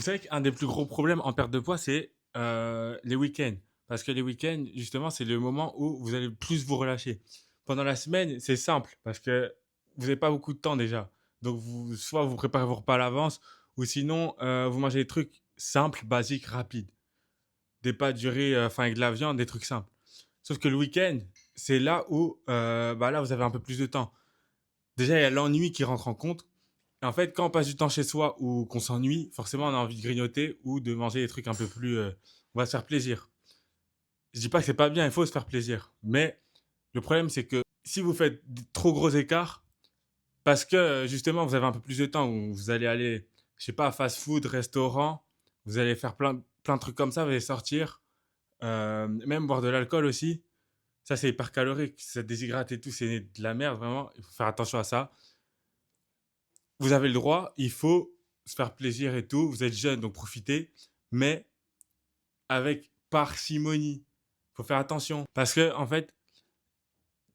Vous savez qu'un des plus gros problèmes en perte de poids, c'est, les week-ends. Parce que les week-ends, justement, c'est le moment où vous allez le plus vous relâcher. Pendant la semaine, c'est simple parce que vous avez pas beaucoup de temps déjà. Donc vous soit vous préparez vos repas à l'avance ou sinon, vous mangez des trucs simples, basiques, rapides. Des pâtes du riz, enfin avec de la viande, des trucs simples. Sauf que le week-end, c'est là où, bah, là, vous avez un peu plus de temps. Déjà, il y a l'ennui qui rentre en compte. Et en fait, quand on passe du temps chez soi ou qu'on s'ennuie, forcément, on a envie de grignoter ou de manger des trucs un peu plus. On va se faire plaisir. Je dis pas que c'est pas bien, il faut se faire plaisir. Mais le problème, c'est que si vous faites des trop gros écarts, parce que justement, vous avez un peu plus de temps où vous allez aller, je sais pas, fast-food, restaurant, vous allez faire plein de trucs comme ça, vous allez sortir, même boire de l'alcool aussi. Ça, c'est hyper calorique, ça déshydrate et tout, c'est de la merde, vraiment. Il faut faire attention à ça. Vous avez le droit, il faut se faire plaisir et tout. Vous êtes jeune, donc profitez, mais avec parcimonie. Il faut faire attention. Parce que, en fait,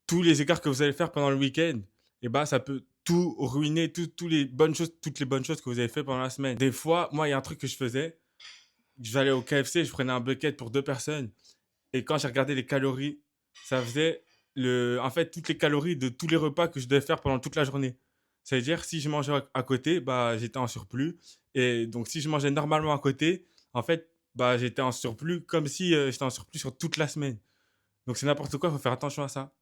tous les écarts que vous allez faire pendant le week-end, eh ben, ça peut tout ruiner, toutes les bonnes choses que vous avez fait pendant la semaine. Des fois, moi, il y a un truc que je faisais. J'allais au KFC, je prenais un bucket pour deux personnes. Et quand j'ai regardé les calories, ça faisait en fait, toutes les calories de tous les repas que je devais faire pendant toute la journée. C'est-à-dire, si je mangeais à côté, bah, j'étais en surplus. Et donc, si je mangeais normalement à côté, en fait, bah, j'étais en surplus comme si j'étais en surplus sur toute la semaine. Donc, c'est n'importe quoi, il faut faire attention à ça.